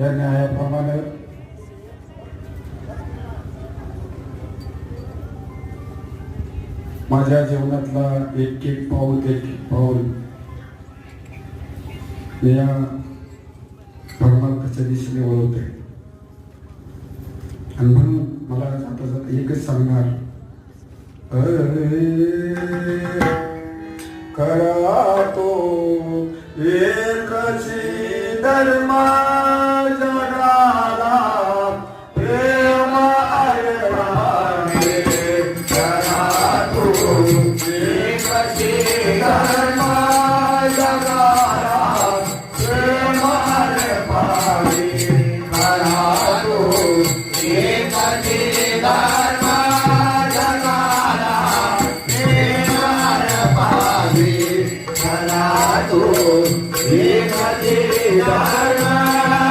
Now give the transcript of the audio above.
या न्यायाप्रमाणे माझ्या जीवनातला एक एक पाऊल मी या परमार्थाच्या दिशेने वळवते. आणि म्हणून मला जाता जाता एकच सांगणार, करा तो एकची धर्मा